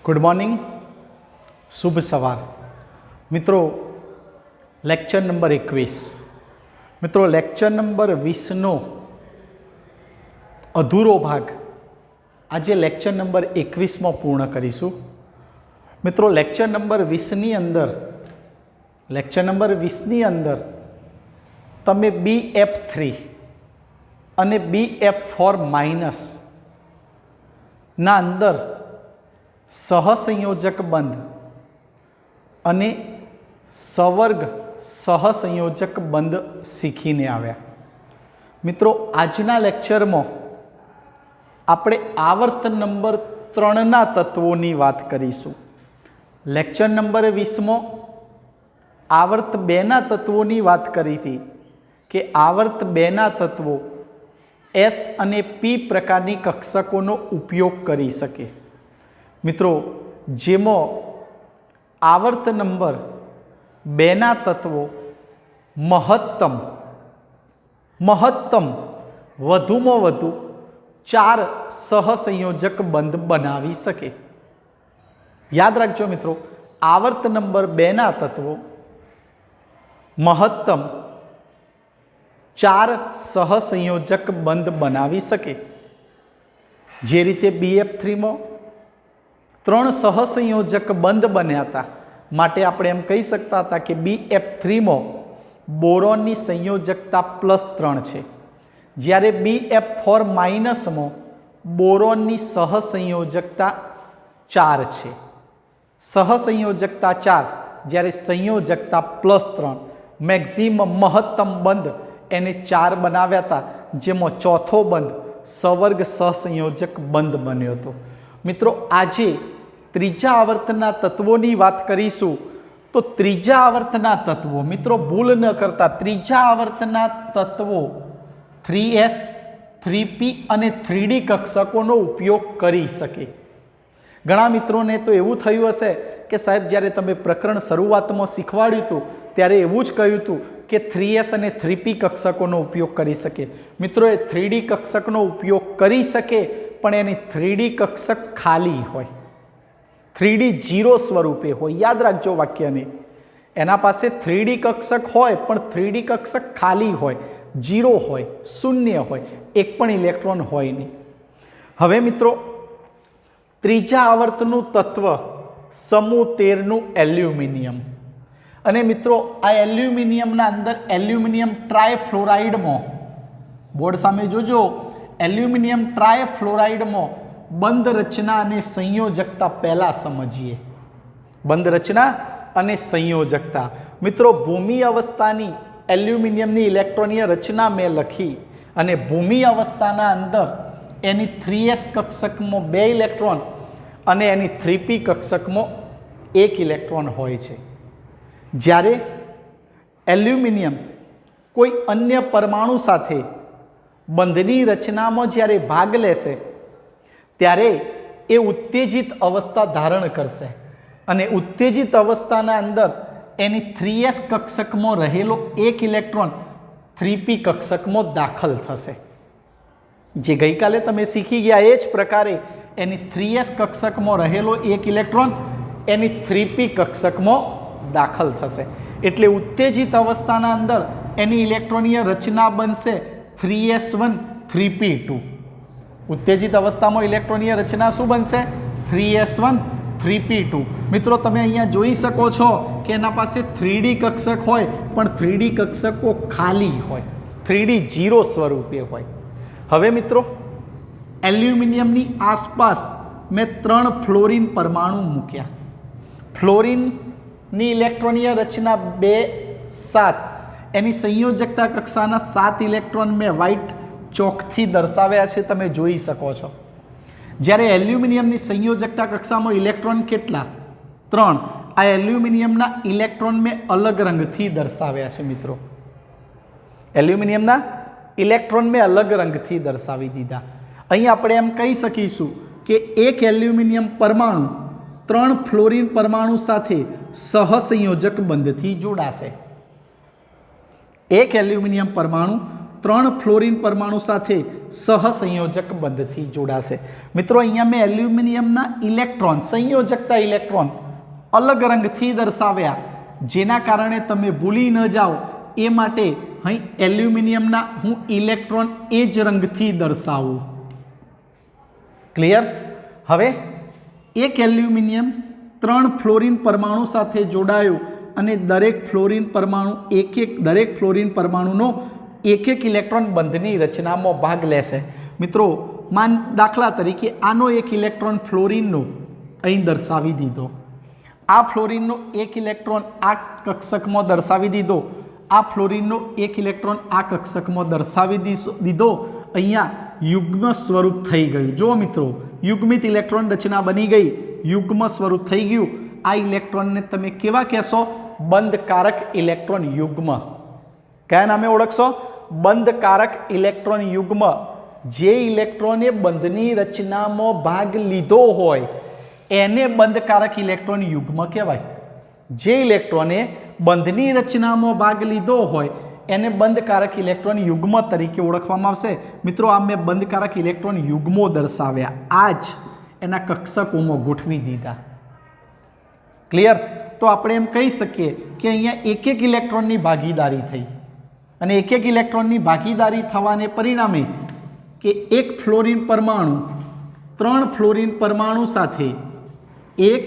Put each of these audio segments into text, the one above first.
Good morning, शुभ सवार। मित्रों, lecture number 21 मित्रों लेक्चर नंबर 20 नो अधूरो भाग आज लेक्चर नंबर 21 में पूर्ण करीशू। मित्रों लेक्चर नंबर 20 नी अंदर तमे BF3 અને BF4 माइनस ना अंदर सहसंयोजक बंध अने सवर्ग सहसंयोजक बंध सीखीने आव्या। मित्रों आजना लेक्चर में आपणे आवर्त नंबर 3 ना तत्वोनी वात करीशुं। लेक्चर नंबर 20 में आवर्त 2 ना तत्वोनी वात करी थी कि आवर्त 2 ना तत्वों S અને P प्रकारनी कक्षकों उपयोग करी सके। मित्रों जेमो आवर्त नंबर 2 ना तत्वों महत्तम वधुमां वधु 4 सहसंयोजक बंध बनावी सके। याद राखजो मित्रों, आवर्त नंबर 2 ना तत्वों महत्तम 4 सहसंयोजक बंध बनावी सके। जे रीते BF3 में 3 सहसंयोजक बंध बन्या था, माटे आपणे एम कही सकता था कि BF3 में बोरोन की संयोजकता +3 है, ज्यारे BF4 माइनस में बोरोन की सहसंयोजकता 4 है। सहसंयोजकता 4 ज्यारे संयोजकता +3 मैक्सिमम महत्तम बंध एने 4 बनाव्या था, जेमां चौथो बंध सवर्ग सहसंयोजक बंध बन्यो तो। मित्रों आजे त्रीजा आवर्तना तत्वोनी बात करीशुं। तो त्रीजा आवर्तना तत्वों मित्रों भूल न करता, त्रीजा आवर्तना तत्वों 3S 3P અને 3D कक्षकों उपयोग करी सके। घणा मित्रों ने तो एवं थयुं हशे कि साहेब ज्यारे तमे प्रकरण शुरुआत में शीखवाड्युं हतुं त्यारे एवं ज कह्युं हतुं कि 3S અને 3P कक्षकों उपयोग करी सके। मित्रों 3D कक्षकनो उपयोग करी सके पण एनी 3D कक्षक खाली होय, 3D जीरो स्वरूपे होय। याद राखजो वाक्यने, एना पासे 3D कक्षक होय पण 3D कक्षक खाली होय, जीरो होय, शून्य होय, एक पण इलेक्ट्रॉन होय नहीं। हवे मित्रों त्रीजा आवर्तनु तत्व समूह 13 नु एल्युमिनियम। अने मित्रों आ एल्युमिनियम अंदर एल्युमिनियम ट्रायफ्लोराइड में बोर्ड सामे जोजो, एल्युमिनियम ट्रायफ्लोराइड में बंध रचना अने संयोजकता पहला समझिए। बंध रचना अने संयोजकता मित्रों भूमि अवस्थानी एल्युमिनियमनी इलेक्ट्रॉनीय रचना में लखी अने भूमि अवस्थाना अंदर एनी 3S कक्षक में 2 इलेक्ट्रॉन अने एनी 3P कक्षक में 1 इलेक्ट्रॉन होय छे। ज्यारे एल्युमिनियम कोई अन्य परमाणु साथे बंधनी रचना में ज्यारे भाग लेशे त्यारे ए उत्तेजित अवस्था धारण करशे अने उत्तेजित अवस्थाना अंदर एनी 3S कक्षक में रहेलो 1 इलेक्ट्रॉन 3P कक्षक में दाखल थशे। जे गई काले तमे सीखी गया ए ज प्रकारे एनी 3S कक्षक में रहेलो 1 इलेक्ट्रॉन एनी 3P कक्षक में दाखल थशे। एटले उत्तेजित अवस्थाना अंदर एनी इलेक्ट्रॉनीय रचना बनशे 3S1 3P2। उत्तेजित अवस्था में इलेक्ट्रॉनीय रचना शुं बनशे 3S1 3P2। मित्रों तमे अहींया जोई शको छो कि एना पासे 3D कक्षक होय पण 3D कक्षको खाली होय, 3D जीरो स्वरूपे होय। हवे मित्रों एल्युमिनियमनी आसपास मैं 3 फ्लोरीन परमाणु मूक्या। फ्लोरीन नी इलेक्ट्रॉनीय रचना 2 7 एनी संयोजकता कक्षाना 7 इलेक्ट्रॉन में व्हाइट चौकथी दर्शाव्या छे, तमे जोई शको छो। ज्यारे एल्युमिनियमनी संयोजकता कक्षा में इलेक्ट्रॉन केटला 3, आ एल्युमिनियमना इलेक्ट्रॉन में अलग रंगथी दर्शाव्या छे। मित्रों एल्युमिनियमना इलेक्ट्रॉन में अलग रंगथी दर्शावी दीधा। अहीं आपणे एम कही सकीशुं कि एक एल्युमिनियम परमाणु 3 फ्लोरीन परमाणु साथे सहसंयोजक बंधथी जोड़ाशे। एक एल्युमिनियम परमाणु 3 ફ્લોરિન પરમાણુ સાથે સહસંયોજક બંધથી જોડાશે। મિત્રો અહીંયા મેં એલ્યુમિનિયમના ઇલેક્ટ્રોન, સંયોજકતા ઇલેક્ટ્રોન અલગ રંગથી દર્શાવ્યા, જેના કારણે તમે ભૂલી ન જાઓ એ માટે અહીં એલ્યુમિનિયમના હું ઇલેક્ટ્રોન એ જ રંગથી દર્શાવું। ક્લિયર? હવે એક એલ્યુમિનિયમ 3 ફ્લોરિન પરમાણુ સાથે જોડાયું અને દરેક ફ્લોરિન પરમાણુનો એક ઇલેક્ટ્રોન બંધની રચનામાં ભાગ લેશે। મિત્રો દાખલા તરીકે આનો એક ઇલેક્ટ્રોન ફ્લોરિનનો અહીં દર્શાવી દીધો, આ ફ્લોરિનનો એક ઇલેક્ટ્રોન આ કક્ષકમાં દર્શાવી દીધો, આ ફ્લોરિનનો એક ઇલેક્ટ્રોન આ કક્ષકમાં દર્શાવી દીધો। અહીંયા યુગ્મ સ્વરૂપ થઈ ગયું। જો મિત્રો યુગ્મિત ઇલેક્ટ્રોન રચના બની ગઈ, યુગ્મ સ્વરૂપ થઈ ગયું। આ ઇલેક્ટ્રોનને તમે કેવા કહેશો? બંધકારક ઇલેક્ટ્રોન યુગ્મ। કયા નામે ઓળખશો? બંધકારક ઇલેક્ટ્રોન યુગ્મ। જે ઇલેક્ટ્રોને બંધની રચનામાં ભાગ લીધો હોય એને બંધકારક ઇલેક્ટ્રોન યુગ્મ કહેવાય। જે ઇલેક્ટ્રોને બંધની રચનામાં ભાગ લીધો હોય એને બંધકારક ઇલેક્ટ્રોન યુગ્મ તરીકે ઓળખવામાં આવશે। મિત્રો આ મેં બંધકારક ઇલેક્ટ્રોન યુગ્મો દર્શાવ્યા, આ જ એના કક્ષકોમાં ગોઠવી દીધા। ક્લિયર? તો આપણે એમ કહી શકીએ કે અહીંયા એક ઇલેક્ટ્રોનની ભાગીદારી થઈ અને એક ઇલેક્ટ્રોનની ભાગીદારી થવાને પરિણામે કે એક ફ્લોરિન પરમાણુ 3 ફ્લોરિન પરમાણુ સાથે એક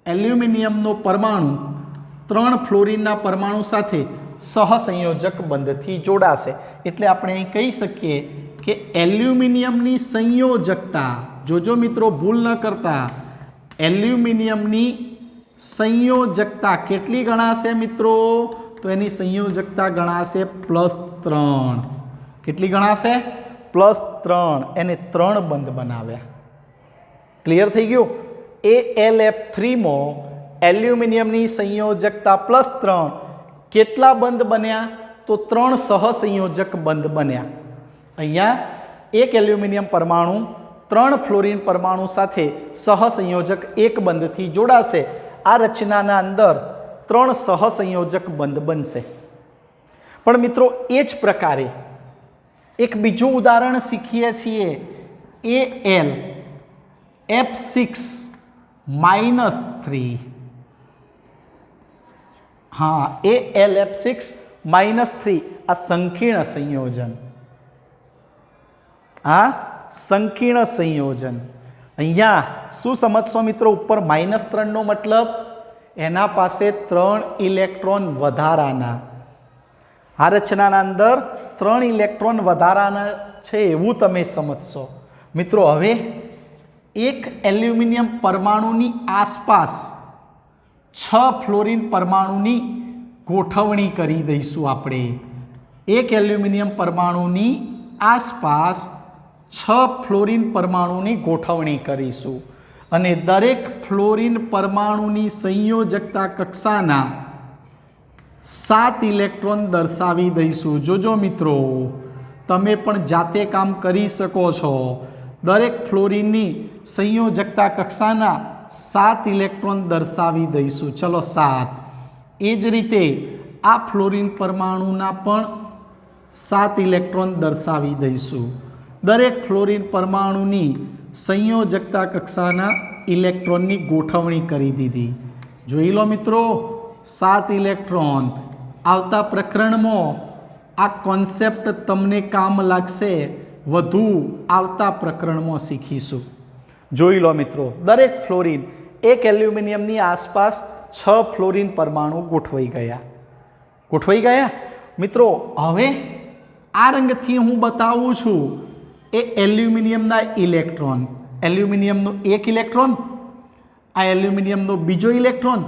એલ્યુમિનિયમનો પરમાણુ 3 ફ્લોરિનના પરમાણુ સાથે સહસંયોજક બંધથી જોડાશે। એટલે આપણે અહીં કહી શકીએ કે એલ્યુમિનિયમની સંયોજકતા, જોજો મિત્રો ભૂલ ન કરતા, એલ્યુમિનિયમની સંયોજકતા કેટલી ગણાશે મિત્રો? તો એની સંયોજકતા ગણાશે +3। કેટલી ગણાશે? +3। એને 3 બંધ બનાવ્યા। ક્લિયર થઈ ગયું? AlF3માં એલ્યુમિનિયમની સંયોજકતા +3 કેટલા બંધ બન્યા? તો 3 સહસંયોજક બંધ બન્યા। અહીંયા એક એલ્યુમિનિયમ પરમાણુ 3 ફ્લોરિન પરમાણુ સાથે સહસંયોજક એક બંધથી જોડાશે। આ રચનાના અંદર 3 સહસંયોજક બંધ બનશે। પણ મિત્રો એ જ પ્રકારે એક બીજું ઉદાહરણ શીખીએ છીએ, AlF6-3। હા, AlF6-3 આ સંકીર્ણ સંયોજન, સંકીર્ણ સંયોજન। અહીંયા શું સમજશો મિત્રો? ઉપર -3 નો મતલબ એના પાસે 3 ઇલેક્ટ્રોન વધારાના, આ રચનાના અંદર 3 ઇલેક્ટ્રોન વધારાના છે એવું તમે સમજશો। મિત્રો હવે એક એલ્યુમિનિયમ પરમાણુની આસપાસ 6 ફ્લોરિન પરમાણુની ગોઠવણી કરી દઈશું આપણે। એક એલ્યુમિનિયમ પરમાણુની આસપાસ 6 ફ્લોરિન પરમાણુની ગોઠવણી કરીશું અને દરેક ફ્લોરિન પરમાણુની સંયોજકતા કક્ષાના 7 ઇલેક્ટ્રોન દર્શાવી દઈશું। જોજો મિત્રો તમે પણ જાતે કામ કરી શકો છો। દરેક ફ્લોરિનની સંયોજકતા કક્ષાના 7 ઇલેક્ટ્રોન દર્શાવી દઈશું। ચલો 7। એ જ રીતે આ ફ્લોરિન પરમાણુના પણ 7 ઇલેક્ટ્રોન દર્શાવી દઈશું। દરેક ફ્લોરિન પરમાણુની સંયોજકતા કક્ષાના ઇલેક્ટ્રોનની ગોઠવણી કરી દીધી। જોઈ લો મિત્રો 7 ઇલેક્ટ્રોન। આવતા પ્રકરણમાં આ કોન્સેપ્ટ તમને કામ લાગશે, વધુ આવતા પ્રકરણમાં શીખીશું। જોઈ લો મિત્રો દરેક ફ્લોરિન એક એલ્યુમિનિયમની આસપાસ 6 ફ્લોરિન પરમાણુ ગોઠવાઈ ગયા। મિત્રો હવે આ રંગથી હું બતાવું છું એ એલ્યુમિનિયમના ઇલેક્ટ્રોન, એલ્યુમિનિયમનો એક ઇલેક્ટ્રોન, આ એલ્યુમિનિયમનો બીજો ઇલેક્ટ્રોન,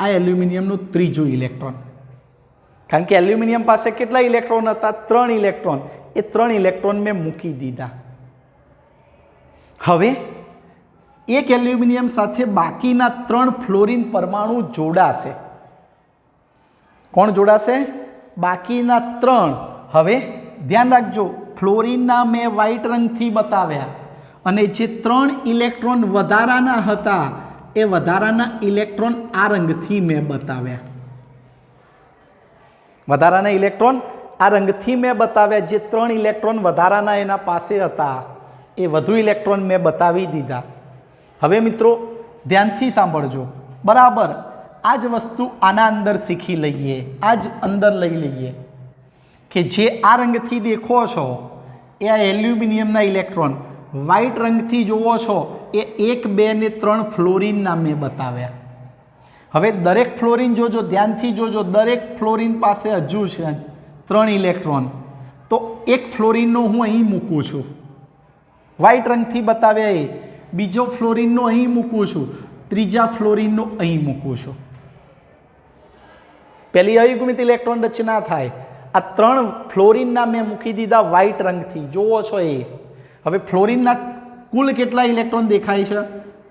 આ એલ્યુમિનિયમનો ત્રીજો ઇલેક્ટ્રોન। કારણ કે એલ્યુમિનિયમ પાસે કેટલા ઇલેક્ટ્રોન હતા? 3 ઇલેક્ટ્રોન। એ 3 ઇલેક્ટ્રોન મેં મૂકી દીધા। હવે એક એલ્યુમિનિયમ સાથે બાકીના 3 ફ્લોરિન પરમાણુ જોડાશે। કોણ જોડાશે? બાકીના 3। હવે ધ્યાન રાખજો, ફ્લોરિનના મેં વ્હાઇટ રંગથી બતાવ્યા અને જે 3 ઇલેક્ટ્રોન વધારાના હતા એ વધારાના ઇલેક્ટ્રોન આ રંગથી મેં બતાવ્યા। વધારાના ઇલેક્ટ્રોન આ રંગથી મેં બતાવ્યા જે 3 ઇલેક્ટ્રોન વધારાના એના પાસે હતા એ વધુ ઇલેક્ટ્રોન મેં બતાવી દીધા. હવે મિત્રો ધ્યાનથી સાંભળજો, બરાબર આ જ વસ્તુ આના અંદર શીખી લઈએ, આ જ અંદર લઈ લઈએ કે જે આ રંગથી દેખો છો એ આ એલ્યુમિનિયમના ઇલેક્ટ્રોન, વ્હાઇટ રંગથી જુઓ છો એ 1, 2 ને 3 ફ્લોરિનના મેં બતાવ્યા. હવે દરેક ફ્લોરિન જોજો, ધ્યાનથી જોજો, દરેક ફ્લોરિન પાસે હજુ છે 3 ઇલેક્ટ્રોન, તો એક ફ્લોરિનનો હું અહીં મૂકું છું, વ્હાઇટ રંગથી બતાવ્યા એ, બીજો ફ્લોરિનનો અહીં મૂકું છું, ત્રીજા ફ્લોરિનનો અહીં મૂકું છું. પહેલી અયુગ્મિત ઇલેક્ટ્રોન રચના થાય. આ 3 ફ્લોરિનના મેં મૂકી દીધા વ્હાઇટ રંગથી, જુઓ છો એ. હવે ફ્લોરિનના કુલ કેટલા ઇલેક્ટ્રોન દેખાય છે?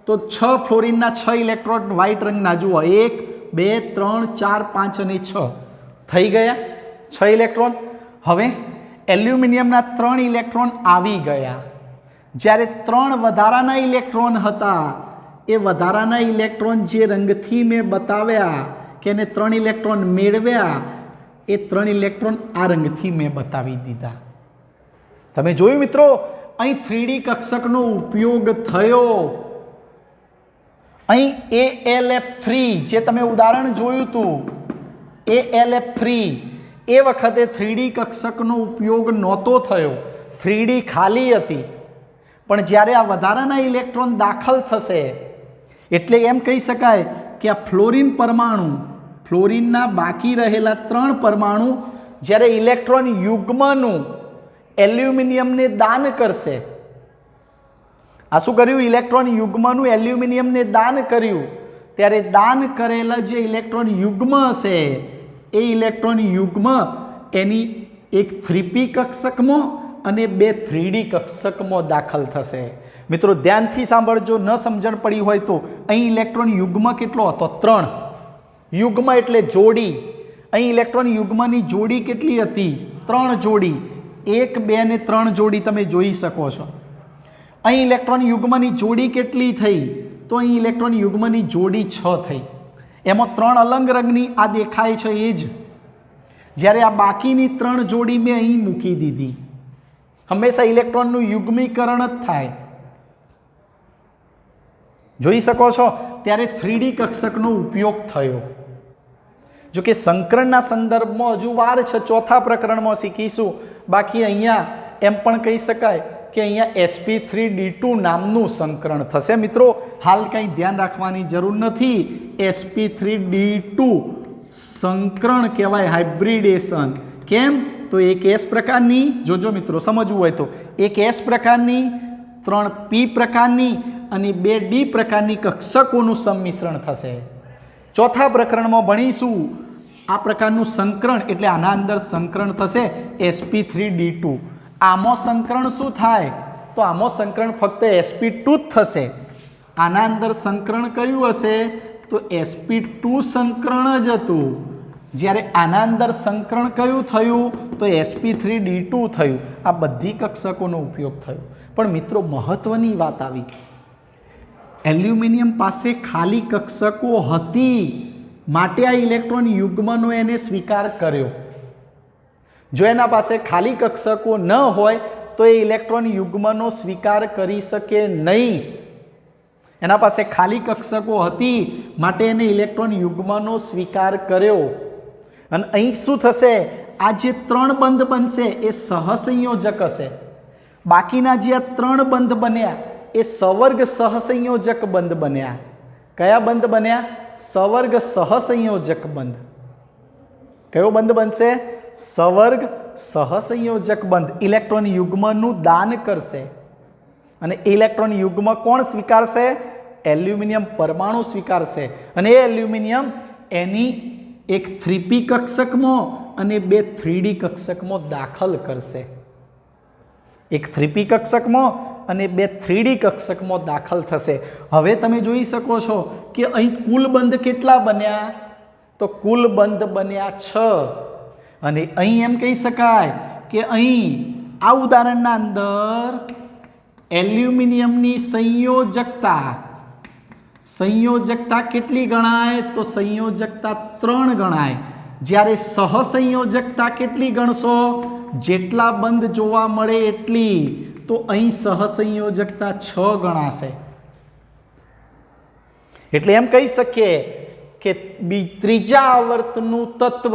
તો 6 ફ્લોરિનના 6 ઇલેક્ટ્રોન વ્હાઇટ રંગના જુઓ, 1, 2, 3, 4, 5 અને 6 થઈ ગયા 6 ઇલેક્ટ્રોન. હવે એલ્યુમિનિયમના 3 ઇલેક્ટ્રોન આવી ગયા. જ્યારે 3 વધારાના ઇલેક્ટ્રોન હતા એ વધારાના ઇલેક્ટ્રોન જે રંગથી મેં બતાવ્યા કે એને 3 ઇલેક્ટ્રોન મેળવ્યા, એ 3 ઇલેક્ટ્રોન આ રંગથી મેં બતાવી દીધા. તમે જોયું મિત્રો, અહીં 3D કક્ષકનો ઉપયોગ થયો. અહીં AlF3 જે તમે ઉદાહરણ જોયું હતું, AlF3 એ વખતે 3D કક્ષકનો ઉપયોગ નહોતો થયો, 3D ખાલી હતી. પણ જ્યારે આ વધારાના ઇલેક્ટ્રોન દાખલ થશે એટલે એમ કહી શકાય કે આ ફ્લોરિન પરમાણુ, ફ્લોરિનના બાકી રહેલા 3 પરમાણુ જ્યારે ઇલેક્ટ્રોન યુગ્મનું એલ્યુમિનિયમને દાન કરશે. આ શું કર્યું? ઇલેક્ટ્રોન યુગ્મનું એલ્યુમિનિયમને દાન કર્યું. ત્યારે દાન કરેલા જે ઇલેક્ટ્રોન યુગ્મ હશે એ ઇલેક્ટ્રોન યુગ્મ એની એક 3p કક્ષકમાં અને 2 3D કક્ષકમાં દાખલ થશે. મિત્રો ધ્યાનથી સાંભળજો, ન સમજણ પડી હોય તો. અહીં ઇલેક્ટ્રોન યુગ્મ કેટલો હતો? 3. યુગ્મ એટલે જોડી. અહીં ઇલેક્ટ્રોન યુગ્મની જોડી કેટલી હતી? 3 જોડી. 1, 2 ને 3 જોડી તમે જોઈ શકો છો. અહીં ઇલેક્ટ્રોન યુગ્મની જોડી કેટલી થઈ? તો અહીં ઇલેક્ટ્રોન યુગ્મની જોડી 6 થઈ. એમાં 3 અલગ રંગની આ દેખાય છે એ જ. જ્યારે આ બાકીની 3 જોડી મેં અહીં મૂકી દીધી. હંમેશા ઇલેક્ટ્રોનનું યુગ્મીકરણ જ થાય, જોઈ શકો છો. ત્યારે 3D કક્ષકનો ઉપયોગ થયો. જો કે સંકરણના સંદર્ભમાં હજુ વાર છે, 4થા પ્રકરણમાં શીખીશું. બાકી અહીંયા એમ પણ કહી શકાય કે અહીંયા sp3d2 નામનું સંકરણ થશે. મિત્રો હાલ કંઈ ધ્યાન રાખવાની જરૂર નથી. sp3d2 સંકરણ કહેવાય, હાઇબ્રિડેશન. કેમ? તો એક S પ્રકારની, જોજો મિત્રો સમજવું હોય તો, એક S પ્રકારની, 3 P પ્રકારની અને 2 D પ્રકારની કક્ષકોનું સંમિશ્રણ થશે. 4થા પ્રકરણમાં ભણીશું આ પ્રકારનું સંકરણ, એટલે આના અંદર સંકરણ થશે sp3d2. આમાં સંકરણ શું થાય? તો આમાં સંકરણ ફક્ત sp2 જ થશે. આના અંદર સંકરણ કયું હશે? તો sp2 સંકરણ જ હતું. જ્યારે આના અંદર સંકરણ કયું થયું? તો sp3d2 થયું. આ બધી કક્ષકોનો ઉપયોગ થયો. પણ મિત્રો મહત્વની વાત આવી, એલ્યુમિનિયમ પાસે ખાલી કક્ષકો હતી માટે આ ઇલેક્ટ્રોન યુગ્મનો એને સ્વીકાર કર્યો. જો એના પાસે ખાલી કક્ષકો ન હોય તો એ ઇલેક્ટ્રોન યુગ્મનો સ્વીકાર કરી શકે નહીં. એના પાસે ખાલી કક્ષકો હતી માટે એને ઇલેક્ટ્રોન યુગ્મનો સ્વીકાર કર્યો. અને અહીં શું થશે? આ જે 3 બંધ બનશે એ સહસંયોજક હશે. બાકીના જે આ 3 બંધ બન્યા એ સવર્ગ સહસંયોજક બંધ બન્યા. કયા બંધ બન્યા? સવર્ગ સહસંયોજક બંધ. કયો બંધ બનશે? સવર્ગ સહસંયોજક બંધ. ઇલેક્ટ્રોન યુગ્મનું દાન કરશે અને ઇલેક્ટ્રોન યુગ્મ કોણ સ્વીકારશે? એલ્યુમિનિયમ પરમાણુ સ્વીકારશે. અને એ એલ્યુમિનિયમ એની એક 3p કક્ષકમાં અને 2 3D કક્ષકમાં દાખલ કરશે. એક 3p કક્ષકમાં અને 2 3D કક્ષકમાં દાખલ થશે. હવે તમે જોઈ શકો છો કે અહીં કુલ બંધ કેટલા બન્યા? તો કુલ બંધ બન્યા 6. અને અહીં એમ કહી શકાય કે અહીં આ ઉદાહરણના અંદર એલ્યુમિનિયમની સંયોજકતા કેટલી ગણાય? તો સંયોજકતા 3 ગણાય. જ્યારે સહસંયોજકતા કેટલી ગણશો? જેટલા બંધ જોવા મળે એટલી. તો અહીં સહસંયોજકતા 6 ગણાશે. એટલે એમ કહી શકીએ કે ત્રીજા આવર્તનું તત્વ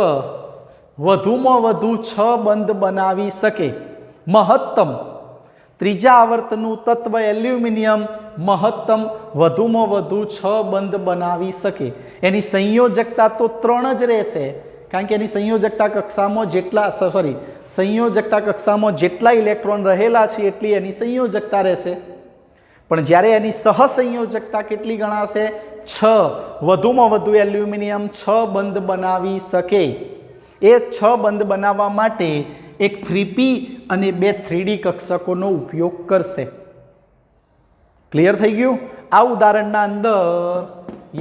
વધુમાં વધુ 6 બંધ બનાવી શકે. મહત્તમ ત્રીજા આવર્તનું તત્વ એલ્યુમિનિયમ મહત્તમ વધુમાં વધુ 6 બંધ બનાવી શકે. એની સંયોજકતા તો 3 જ રહેશે, કારણ કે એની સંયોજકતા કક્ષામાં જેટલા ઇલેક્ટ્રોન રહેલા છે એટલી એની સંયોજકતા રહેશે. પણ જ્યારે એની સહસંયોજકતા કેટલી ગણાશે? 6. વધુમાં વધુ એલ્યુમિનિયમ 6 બંધ બનાવી શકે. એ 6 બંધ બનાવવા માટે એક 3p અને 2 3d કક્ષકોનો ઉપયોગ કરશે. ક્લિયર થઈ ગયું? આ ઉદાહરણના અંદર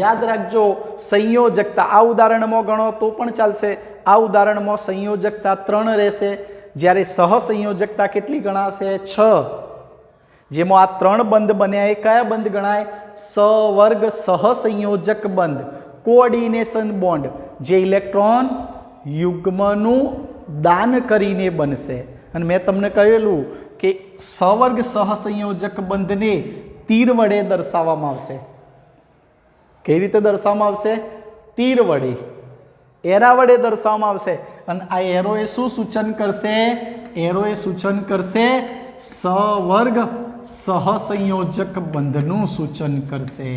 યાદ રાખજો, સંયોજકતા આ ઉદાહરણમાં ગણો તો પણ ચાલશે. આ ઉદાહરણમાં સંયોજકતા 3 રહેશે, જ્યારે સહસંયોજકતા કેટલી ગણાશે? 6. જેમાં આ 3 બંધ બન્યા એ કયા બંધ ગણાય? સવર્ગ સહસંયોજક બંધ, કોઓર્ડિનેશન બોન્ડ, જે ઇલેક્ટ્રોન યુગ્મનું દાન કરીને બનશે. અને મેં તમને કહેલું કે સવર્ગ સહસંયોજક બંધને તીર વડે દર્શાવવામાં આવશે. કઈ રીતે દર્શાવવામાં આવશે? તીર વડે, એરા વડે દર્શાવવામાં આવશે. અને આ એરોએ શું સૂચન કરશે? એરોએ સૂચન કરશે સવર્ગ સહસંયોજક બંધનું સૂચન કરશે.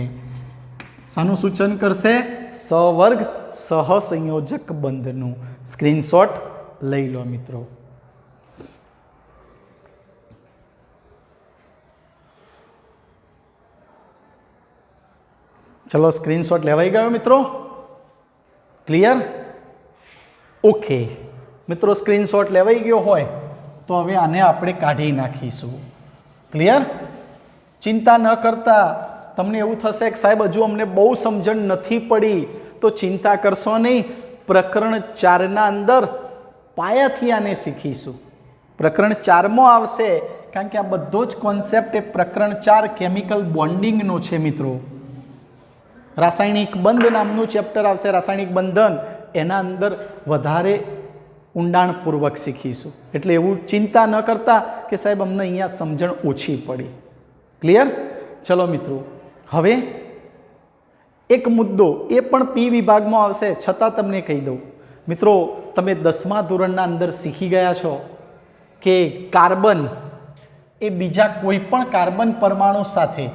શાનું સૂચન કરશે? સવર્ગ સહસંયોજક બંધનું. સ્ક્રીનશોટ લઈ લો મિત્રો. ચલો સ્ક્રીનશોટ લેવાઈ ગયો મિત્રો? ક્લિયર? ઓકે મિત્રો, સ્ક્રીનશોટ લેવાઈ ગયો હોય તો હવે આને આપણે કાઢી નાખીશું. ક્લિયર? ચિંતા ન કરતા. તમને એવું થશે કે સાહેબ હજુ અમને બહુ સમજણ નથી પડી, તો ચિંતા કરશો નહીં. પ્રકરણ 4ના અંદર પાયાથી આને શીખીશું. પ્રકરણ 4માં આવશે, કારણ કે આ બધો જ કોન્સેપ્ટ એ પ્રકરણ 4 કેમિકલ બોન્ડિંગનો છે મિત્રો. રાસાયણિક બંધ નામનું ચેપ્ટર આવશે, રાસાયણિક બંધન. એના અંદર વધારે ઊંડાણપૂર્વક શીખીશું. એટલે એવું ચિંતા ન કરતા કે સાહેબ અમને અહીંયા સમજણ ઓછી પડી. ક્લિયર? ચલો મિત્રો, હવે એક મુદ્દો એ પણ પી વિભાગમાં આવશે, છતાં તમને કહી દઉં મિત્રો, તમે 10મા ધોરણના અંદર શીખી ગયા છો કે કાર્બન એ બીજા કોઈ પણ કાર્બન પરમાણુ સાથે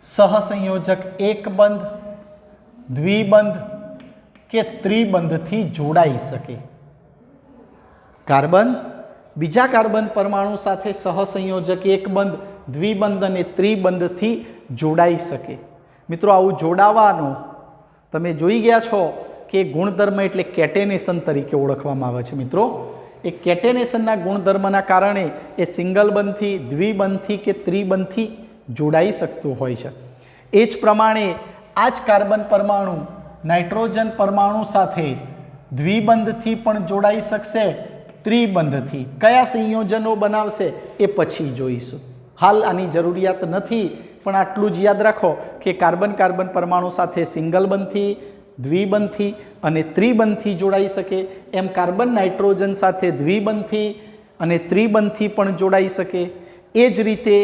સહસંયોજક એક બંધ, દ્વિબંધ કે ત્રિબંધથી જોડાઈ શકે. કાર્બન બીજા કાર્બન પરમાણુ સાથે સહસંયોજક એક બંધ, દ્વિબંધ અને ત્રિબંધથી જોડાઈ શકે. મિત્રો, આવું જોડાવાનું તમે જોઈ ગયા છો કે ગુણધર્મ એટલે કેટેનેશન તરીકે ઓળખવામાં આવે છે મિત્રો. એ કેટેનેશનના ગુણધર્મના કારણે એ સિંગલ બંધથી, દ્વિબંધથી કે ત્રિબંધથી જોડાઈ શકતું હોય છે. એ જ પ્રમાણે આ જ કાર્બન પરમાણુ નાઇટ્રોજન પરમાણુ સાથે દ્વિબંધથી પણ જોડાઈ શકશે, ત્રિબંધથી. કયા સંયોજનો બનાવશે એ પછી જોઈશું. હાલ આની જરૂરિયાત નથી, પણ આટલું જ યાદ રાખો કે કાર્બન કાર્બન પરમાણુ સાથે સિંગલ બંધથી, દ્વિબંધથી અને ત્રિબંધથી જોડાઈ શકે. એમ કાર્બન નાઇટ્રોજન સાથે દ્વિબંધથી અને ત્રિબંધથી પણ જોડાઈ શકે. એ જ રીતે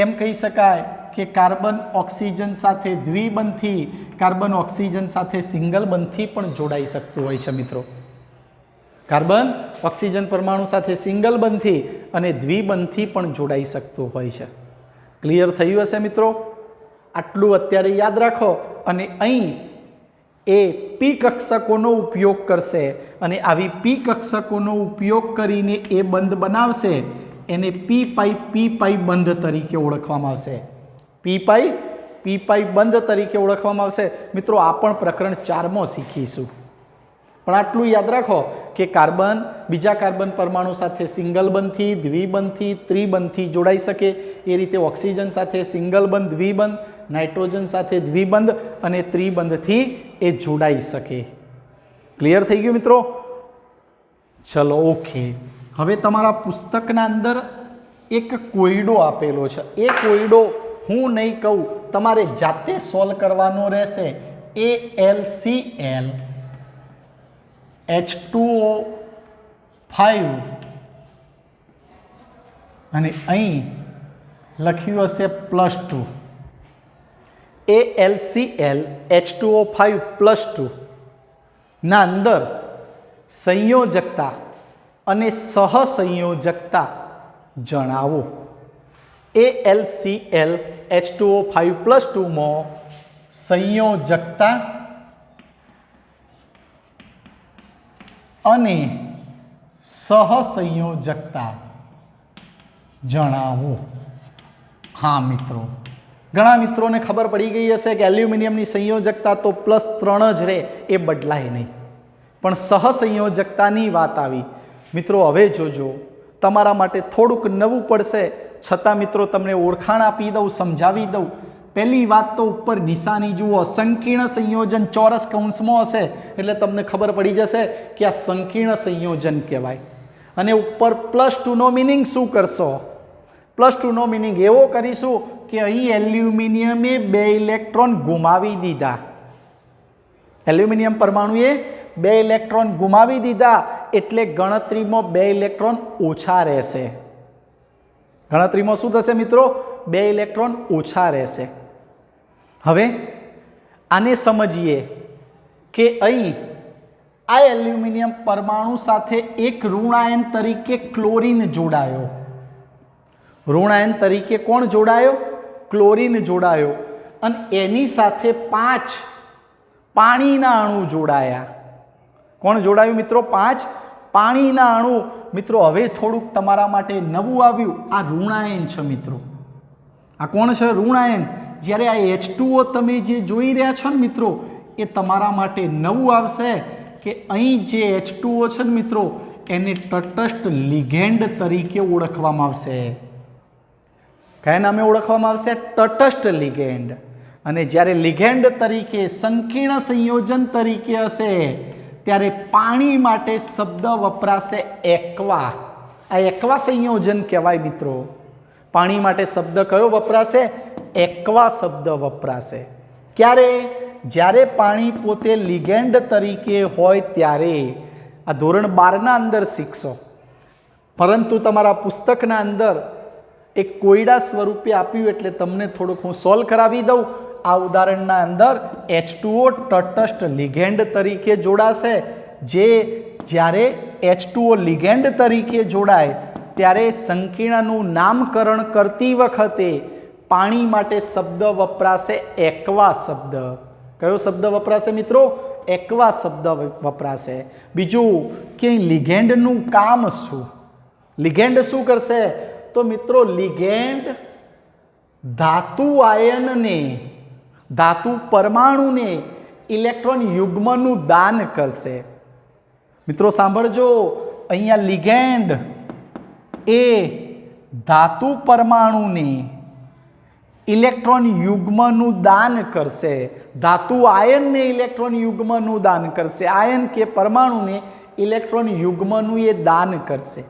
એમ કહી શકાય કે કાર્બન ઓક્સિજન સાથે દ્વિબંધથી, કાર્બન ઓક્સિજન સાથે સિંગલ બંધથી પણ જોડાઈ શકતું હોય છે મિત્રો. કાર્બન ઓક્સિજન પરમાણુ સાથે સિંગલ બંધથી અને દ્વિબંધથી પણ જોડાઈ શકતું હોય છે. ક્લિયર થયું હશે મિત્રો? આટલું અત્યારે યાદ રાખો. અને અહીં એ પી કક્ષકોનો ઉપયોગ કરશે, અને આવી પી કક્ષકોનો ઉપયોગ કરીને એ બંધ બનાવશે. એને પી પાઈ બંધ તરીકે ઓળખવામાં આવશે. પી પાઈ બંધ તરીકે ઓળખવામાં આવશે. મિત્રો, આ પણ પ્રકરણ 4માં શીખીશું. પણ આટલું યાદ રાખો કે કાર્બન બીજા કાર્બન પરમાણુ સાથે સિંગલ બંધથી, દ્વિબંધથી, ત્રિબંધથી જોડાઈ શકે. એ રીતે ઓક્સિજન સાથે સિંગલ બંધ, દ્વિબંધ, નાઇટ્રોજન સાથે દ્વિબંધ અને ત્રિબંધથી એ જોડાઈ શકે. ક્લિયર થઈ ગયું મિત્રો? ચલો ઓકે. હવે તમારા પુસ્તકના અંદર એક કોયડો આપેલો છે. એ કોયડો હું નહીં કહું, તમારે જાતે સોલ્વ કરવાનો રહેશે. AlCl H2O5 અને અહીં લખ્યું હશે +2 AlCl H2O5 +2 ના અંદર સંયોજકતા અને સહસંયોજકતા જણાવો. AlCl H2O5 +2 માં સંયોજકતા અને સહસંયોજકતા જણાવો. હા મિત્રો, ઘણા મિત્રોને ખબર પડી ગઈ હશે કે એલ્યુમિનિયમની સંયોજકતા તો +3 જ રહે, એ બદલાય નહીં, પણ સહસંયોજકતાની વાત આવી. મિત્રો હવે જોજો, તમારા માટે થોડુંક નવું પડશે, છતાં મિત્રો તમને ઓળખાણ આપી દઉં, સમજાવી દઉં. પહેલી વાત તો ઉપર નિશાની જુઓ, સંકીર્ણ સંયોજન ચોરસ કૌંસમાં હશે એટલે તમને ખબર પડી જશે કે આ સંકીર્ણ સંયોજન કહેવાય. અને ઉપર +2નો મિનિંગ શું કરશો? +2નો મિનિંગ એવો કરીશું કે અહીં એલ્યુમિનિયમે 2 ઇલેક્ટ્રોન ગુમાવી દીધા. એલ્યુમિનિયમ પરમાણુએ 2 ઇલેક્ટ્રોન ગુમાવી દીધા એટલે ગણતરીમાં 2 ઇલેક્ટ્રોન ઓછા રહેશે. ગણતરીમાં શું થશે મિત્રો? 2 ઇલેક્ટ્રોન ઓછા રહેશે. હવે આને સમજીએ કે અહીં આ એલ્યુમિનિયમ પરમાણુ સાથે એક ઋણાયન તરીકે ક્લોરીન જોડાયો. ઋણાયન તરીકે કોણ જોડાયો? ક્લોરીન જોડાયો. અને એની સાથે 5 પાણીના અણુ જોડાયા. કોણ જોડાયું મિત્રો? 5 પાણીના અણુ. મિત્રો હવે થોડુંક તમારા માટે નવું આવ્યું, આ ઋણાયન છે મિત્રો. આ કોણ છે? ઋણાયન. જ્યારે આ H2O તમે જે જોઈ રહ્યા છો ને મિત્રો, એ તમારા માટે નવું આવશે કે અહીં જે H2O છે ને મિત્રો, એને તટસ્થ લિગેન્ડ તરીકે ઓળખવામાં આવશે. કયા નામે ઓળખવામાં આવશે? તટસ્થ લિગેન્ડ. અને જ્યારે લિગેન્ડ તરીકે, સંકીર્ણ સંયોજન તરીકે હશે ત્યારે પાણી માટે શબ્દ વપરાશે એક્વા. આ એક્વા સંયોજન કહેવાય મિત્રો. પાણી માટે શબ્દ કયો વપરાશે? એક્વા શબ્દ વપરાશે. ક્યારે? જ્યારે પાણી પોતે લિગેન્ડ તરીકે હોય ત્યારે. આ ધોરણ 12ના અંદર શીખશો, પરંતુ તમારા પુસ્તકના અંદર એક કોયડા સ્વરૂપે આપ્યું એટલે તમને થોડુંક હું સોલ્વ કરાવી દઉં. આ ઉદાહરણના અંદર H2O તટસ્થ લિગેન્ડ તરીકે જોડાશે. જે જ્યારે H2O લિગેન્ડ તરીકે જોડાય ત્યારે સંકીર્ણનું નામકરણ કરતી વખતે પાણી માટે શબ્દ વપરાશે એક્વા શબ્દ. કયો શબ્દ વપરાશે મિત્રો? એક્વા શબ્દ વપરાશે. બીજું કે લિગેન્ડનું કામ શું? લિગેન્ડ શું કરશે? તો મિત્રો લિગેન્ડ ધાતુ આયનને, ધાતુ પરમાણુને ઇલેક્ટ્રોન યુગ્મનું દાન કરશે. મિત્રો સાંભળજો, અહીંયા લિગેન્ડ એ ધાતુ પરમાણુને ઇલેક્ટ્રોન યુગ્મનું દાન કરશે. ધાતુ આયનને ઇલેક્ટ્રોન યુગ્મનું દાન કરશે. આયન કે પરમાણુને ઇલેક્ટ્રોન યુગ્મનું એ દાન કરશે.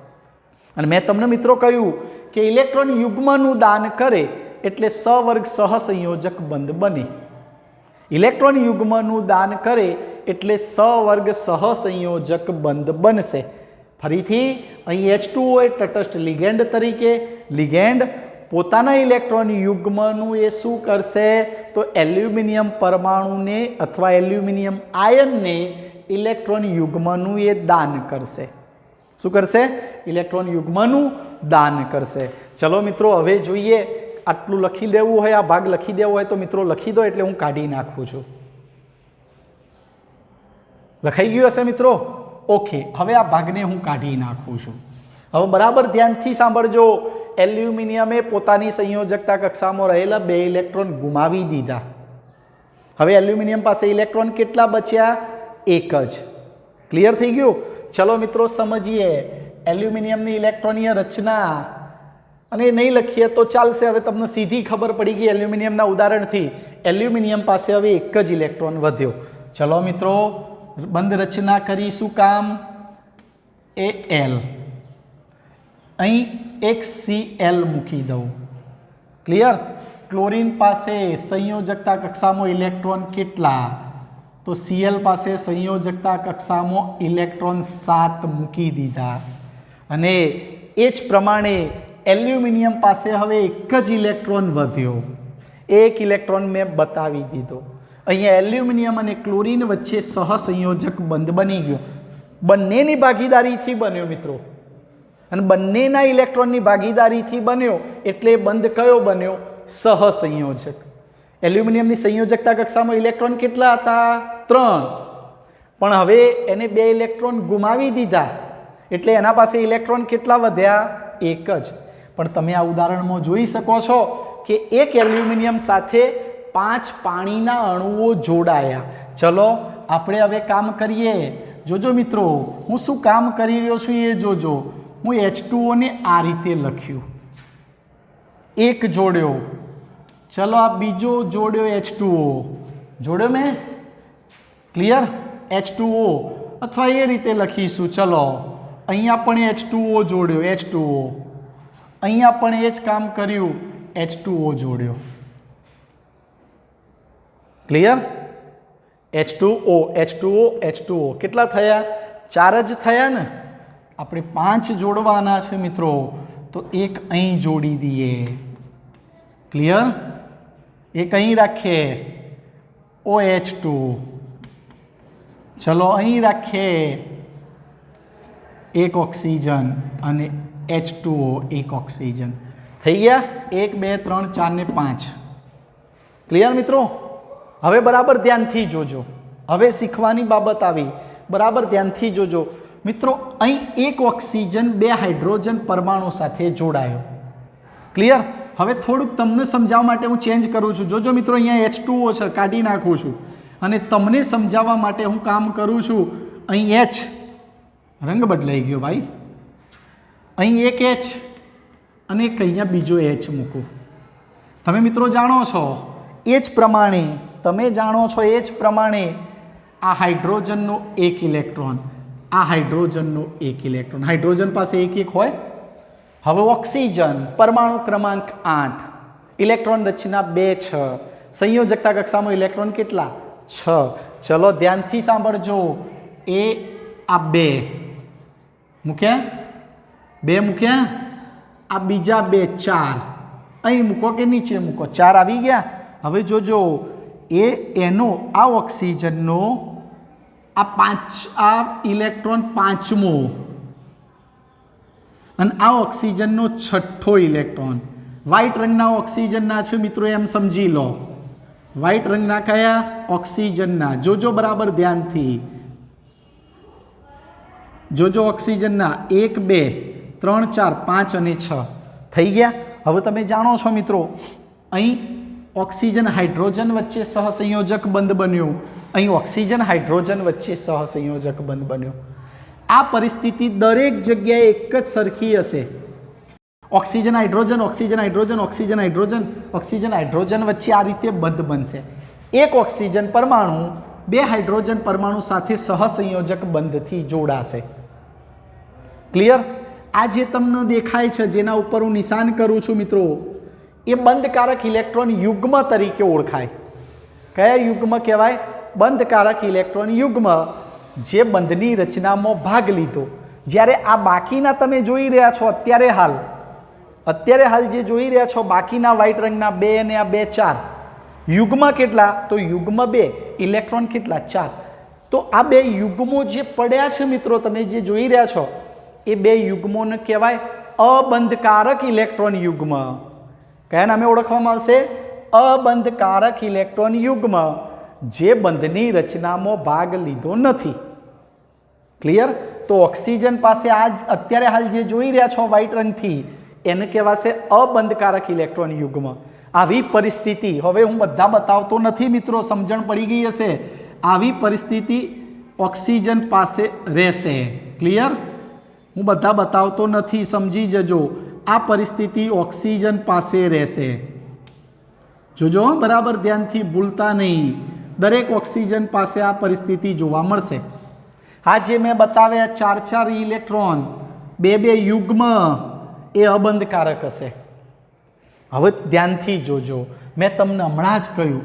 અને મેં તમને મિત્રો કહ્યું કે ઇલેક્ટ્રોન યુગ્મનું દાન કરે એટલે સવર્ગ સહસંયોજક બંધ બને. ઇલેક્ટ્રોન યુગ્મનું દાન કરે એટલે સવર્ગ સહસંયોજક બંધ બનશે. ફરીથી અહીં H2O એ તટસ્થ લિગેન્ડ તરીકે, લિગેન્ડ પોતાના ઇલેક્ટ્રોન યુગ્મનું એ શું કરશે? તો એલ્યુમિનિયમ પરમાણુને અથવા એલ્યુમિનિયમ આયનને ઇલેક્ટ્રોન યુગ્મનું એ દાન કરશે. શું કરશે? ઇલેક્ટ્રોન યુગ્મનું દાન કરશે. ચલો મિત્રો હવે જોઈએ. આટલું લખી દેવું હોય, આ ભાગ લખી દેવો હોય તો મિત્રો લખી દો, એટલે હું કાઢી નાખું છું. લખાઈ ગયું હશે મિત્રો? ઓકે, હવે આ ભાગને હું કાઢી નાખું છું. હવે બરાબર ધ્યાનથી સાંભળજો. એલ્યુમિનિયમે પોતાની સંયોજકતા કક્ષામાં રહેલા 2 ઇલેક્ટ્રોન ગુમાવી દીધા. હવે એલ્યુમિનિયમ પાસે ઇલેક્ટ્રોન કેટલા બચ્યા? 1 જ. ક્લિયર થઈ ગયું? ચલો મિત્રો સમજીએ એલ્યુમિનિયમની ઇલેક્ટ્રોનીય રચના. અને નહીં લખીએ તો ચાલશે. હવે તમને સીધી ખબર પડી ગઈ એલ્યુમિનિયમના ઉદાહરણથી. એલ્યુમિનિયમ પાસે હવે 1 જ ઇલેક્ટ્રોન વધ્યો. ચલો મિત્રો બંધ રચના કરી. શું કામ? Al. અહીં એક Cl મૂકી દઉં. ક્લિયર? ક્લોરીન પાસે સંયોજકતા કક્ષામાં ઇલેક્ટ્રોન કેટલા? તો Cl પાસે સંયોજકતા કક્ષામાં ઇલેક્ટ્રોન 7 મૂકી દીધા અને એ જ પ્રમાણે એલ્યુમિનિયમ પાસે હવે એક જ ઇલેક્ટ્રોન વધ્યો. એક ઇલેક્ટ્રોન મેં બતાવી દીધો. અહીંયા એલ્યુમિનિયમ અને ક્લોરીન વચ્ચે સહસંયોજક બંધ બની ગયો. બંનેની ભાગીદારીથી બન્યો મિત્રો, અને બંનેના ઇલેક્ટ્રોનની ભાગીદારીથી બન્યો એટલે બંધ કયો બન્યો? સહસંયોજક. એલ્યુમિનિયમની સંયોજકતા કક્ષામાં ઇલેક્ટ્રોન કેટલા હતા? 3. પણ હવે એને 2 ઇલેક્ટ્રોન ગુમાવી દીધા એટલે એના પાસે ઇલેક્ટ્રોન કેટલા વધ્યા? 1 જ. પણ તમે આ ઉદાહરણમાં જોઈ શકો છો કે એક એલ્યુમિનિયમ સાથે 5 પાણીના અણુઓ જોડાયા. ચલો આપણે હવે કામ કરીએ. જોજો મિત્રો, હું શું કામ કરી રહ્યો છું એ જોજો. હું H2O ને આ રીતે લખ્યું, એક જોડ્યો. ચલો આ બીજો જોડ્યો, H2O જોડ્યો મેં. ક્લિયર? H2O અથવા એ રીતે લખીશું. ચલો અહીંયા પણ H2O જોડ્યો, H2O. અહીંયા પણ એ જ કામ કર્યું, H2O જોડ્યો. Clear? H2O, H2O, H2O કેટલા થયા? 4 જ થયા ને. આપણે 5 જોડવાના છે મિત્રો, તો એક અહીં જોડી દઈએ. ક્લિયર? એક અહીં રાખીએ, OH2. ચલો અહીં રાખીએ એક ઓક્સિજન અને H2O એક ઓક્સિજન. થઈ ગયા 1 2 3 4 ને 5. ક્લિયર મિત્રો? હવે બરાબર ધ્યાનથી જોજો. હવે શીખવાની બાબત આવી, બરાબર ધ્યાનથી જોજો મિત્રો. અહીં એક ઓક્સિજન 2 હાઇડ્રોજન પરમાણુ સાથે જોડાયો. ક્લિયર? હવે થોડુંક તમને સમજાવવા માટે હું ચેન્જ કરું છું. જોજો મિત્રો, અહીંયા H2O છે, કાઢી નાખું છું અને તમને સમજાવવા માટે હું કામ કરું છું. અહીં H રંગ બદલાઈ ગયો ભાઈ. અહીં એક H અને એક અહીંયા બીજો H મૂકું. તમે મિત્રો જાણો છો એ જ પ્રમાણે, તમે જાણો છો એ જ પ્રમાણે આ હાઇડ્રોજનનો એક ઇલેક્ટ્રોન, આ હાઇડ્રોજનનો એક ઇલેક્ટ્રોન. હાઇડ્રોજન પાસે એક એક હોય. હવે ઓક્સિજન પરમાણુ ક્રમાંક 8, ઇલેક્ટ્રોન રચના 2 6, સંયોજકતા કક્ષામાં ઇલેક્ટ્રોન કેટલા? 6. ચલો ધ્યાનથી સાંભળજો. એ આ 2 મૂક્યા, 2 મૂક્યા. આ બીજા 2 4 અહીં મૂકો કે નીચે મૂકો. 4 આવી ગયા. હવે જોજો, એનો આ ઓક્સિજનનો આ ઇલેક્ટ્રોન 5મો અને આ ઓક્સિજનનો 6થો ઇલેક્ટ્રોન. વ્હાઇટ રંગના ઓક્સિજનના છે મિત્રો, એમ સમજી લો. વ્હાઇટ રંગના કયા? ઓક્સિજનના. જોજો બરાબર ધ્યાનથી જોજો. ઓક્સિજનના 1 2 3 4 5 અને 6 થઈ ગયા. હવે તમે જાણો છો મિત્રો, અહીં ઓક્સિજન હાઇડ્રોજન વચ્ચે સહસંયોજક બંધ બન્યો. અહીં ઓક્સિજન હાઇડ્રોજન વચ્ચે સહસંયોજક બંધ બન્યો. આ પરિસ્થિતિ દરેક જગ્યાએ એક જ સરખી હશે. Oxygen hydrogen, oxygen hydrogen, oxygen hydrogen, oxygen hydrogen વચ્ચે આ રીતે બંધ બનશે. એક ઓક્સિજન પરમાણુ 2 હાઇડ્રોજન પરમાણુ સાથે સહસંયોજક બંધથી જોડાશે. ક્લિયર? આ જે તમને દેખાય છે, જેના ઉપર હું નિશાન કરું છું મિત્રો, એ બંધકારક ઇલેક્ટ્રોન યુગ્મ તરીકે ઓળખાય. કયા યુગ્મ કહેવાય? બંધકારક ઇલેક્ટ્રોન યુગ્મ, જે બંધની રચનામાં ભાગ લીધો. જ્યારે આ બાકીના તમે જોઈ રહ્યા છો અત્યારે હાલ જે જોઈ રહ્યા છો બાકીના વ્હાઇટ રંગના 2 અને આ 2 4, યુગ્મ કેટલા? તો યુગ્મ 2, ઇલેક્ટ્રોન કેટલા? 4. તો આ 2 યુગ્મો જે પડ્યા છે મિત્રો, તમે જે જોઈ રહ્યા છો એ 2 યુગ્મોને કહેવાય અબંધકારક ઇલેક્ટ્રોન યુગ્મ. કયા નામે ઓળખવામાં આવશે? અબંધકારક ઇલેક્ટ્રોન યુગ્મ, જે બંધની રચનામાં ભાગ લીધો નથી. ક્લિયર? તો ઓક્સિજન પાસે આ અત્યારે હાલ જે જોઈ રહ્યા છો વ્હાઇટ રંગથી, એને કહેવાશે અબંધકારક ઇલેક્ટ્રોન યુગ્મ. આવી પરિસ્થિતિ, હવે હું બધા બતાવતો નથી મિત્રો, સમજણ પડી ગઈ હશે. આવી પરિસ્થિતિ ઓક્સિજન પાસે રહેશે. ક્લિયર? હું બધા બતાવતો નથી, સમજી જજો. આ પરિસ્થિતિ ઓક્સિજન પાસે રહેશે. જોજો બરાબર ધ્યાનથી, ભૂલતા નહીં. દરેક ઓક્સિજન પાસે આ પરિસ્થિતિ જોવા મળશે. આ જે મેં બતાવ્યા 4 4 ઇલેક્ટ્રોન, 2 2 યુગ્મ, એ અબંધકારક હશે. હવે ધ્યાનથી જોજો, મેં તમને હમણાં જ કહ્યું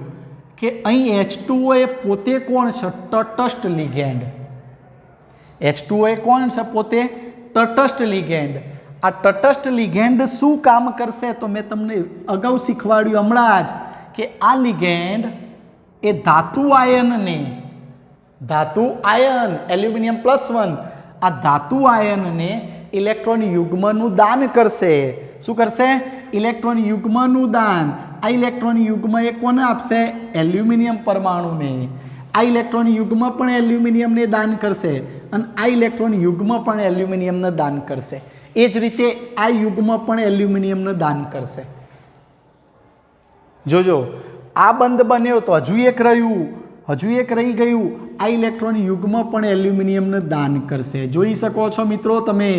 કે અહીં H2O એ પોતે કોણ છે? તટસ્થ લિગેન્ડ. H2O એ કોણ છે? પોતે તટસ્થ લિગેન્ડ. આ તટસ્થ લિગેન્ડ શું કામ કરશે? તો મેં તમને અગાઉ શીખવાડ્યું હમણાં જ કે આ લિગેન્ડ એ ધાતુ આયન એલ્યુમિનિયમ+1 આ ધાતુ આયનને ઇલેક્ટ્રોન યુગ્મનું દાન કરશે. શું કરશે? ઇલેક્ટ્રોન યુગ્મનું દાન. આ ઇલેક્ટ્રોન યુગ્મ એ કોને આપશે? એલ્યુમિનિયમ પરમાણુને. આ ઇલેક્ટ્રોન યુગ્મ પણ એલ્યુમિનિયમને દાન કરશે અને આ ઇલેક્ટ્રોન યુગ્મ પણ એલ્યુમિનિયમને દાન કરશે. એ જ રીતે આ યુગ્મ પણ એલ્યુમિનિયમને દાન કરશે. જોજો, આ બંધ બન્યો તો હજુ એક રહી ગયું. આ ઇલેક્ટ્રોન યુગ્મ પણ એલ્યુમિનિયમને દાન કરશે. જોઈ શકો છો મિત્રો, તમે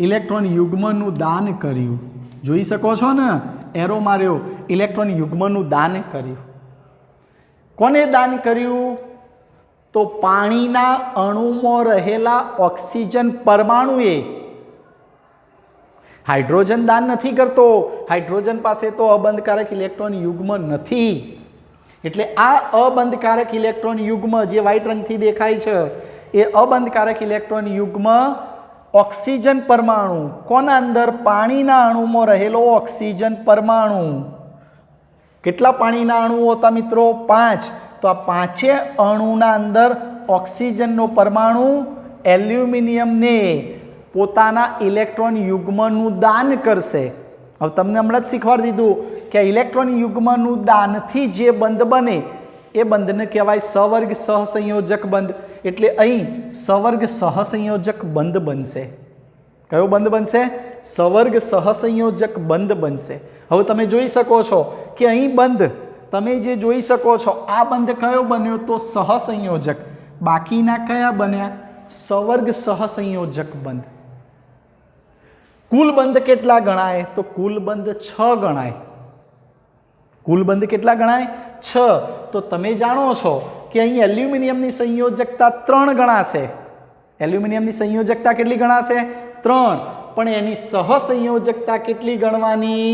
ઇલેક્ટ્રોન યુગ્મનું દાન કર્યું. જોઈ શકો છો ને, એરો માર્યો. ઇલેક્ટ્રોન યુગ્મનું દાન કર્યું. કોને દાન કર્યું? તો પાણીના અણુમાં રહેલા ઓક્સિજન પરમાણુએ. હાઇડ્રોજન દાન નથી કરતો. હાઇડ્રોજન પાસે તો અબંધકારક ઇલેક્ટ્રોન યુગ્મ નથી. એટલે આ અબંધકારક ઇલેક્ટ્રોન યુગ્મ જે વ્હાઇટ રંગથી દેખાય છે એ અબંધકારક ઇલેક્ટ્રોન યુગ્મ ઓક્સિજન પરમાણુ. કોના અંદર? પાણીના અણુમાં રહેલો ઓક્સિજન પરમાણુ. કેટલા પાણીના અણુઓ હતા મિત્રો? 5. તો આ 5 અણુના અંદર ઓક્સિજનનો પરમાણુ એલ્યુમિનિયમને પોતાના ઇલેક્ટ્રોન યુગ્મનું દાન કરશે. હવે તમને હમણાં જ શીખવાડી દીધું કે ઇલેક્ટ્રોન યુગ્મનું દાનથી જે બંધ બને એ બંધને કહેવાય સવર્ગ સહસંયોજક બંધ. એટલે અહીં સવર્ગ સહસંયોજક બંધ બનશે. કયો બંધ બનશે? સવર્ગ સહસંયોજક બંધ બનશે. હવે તમે જોઈ શકો છો કે અહીં બંધ તમે જે જોઈ શકો છો આ બંધ કયો બન્યો? તો સહસંયોજક. બાકીના કયા બન્યા? સવર્ગ સહસંયોજક બંધ. કુલ બંધ કેટલા ગણાય? તો કુલ બંધ 6 ગણાય. કુલ બંધ કેટલા ગણાય? 6. તો તમે જાણો છો કે અહીં એલ્યુમિનિયમની સંયોજકતા 3 ગણાશે. એલ્યુમિનિયમની સંયોજકતા કેટલી ગણાશે? 3. પણ એની સહસંયોજકતા કેટલી ગણવાની?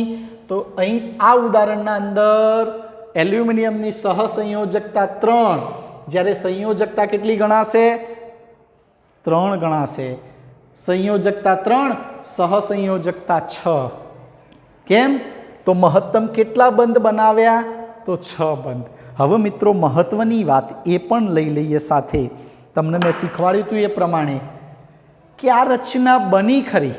તો અહીં આ ઉદાહરણના અંદર એલ્યુમિનિયમની સહસંયોજકતા 3, જ્યારે સંયોજકતા કેટલી ગણાશે? 3 ગણાશે. સંયોજકતા 3, સહસંયોજકતા 6. કેમ? તો મહત્તમ કેટલા બંધ બનાવ્યા? તો 6 બંધ. હવે મિત્રો મહત્વની વાત એ પણ લઈ લઈએ સાથે. તમને મેં શીખવાડ્યું હતું એ પ્રમાણે કે આ રચના બની ખરી,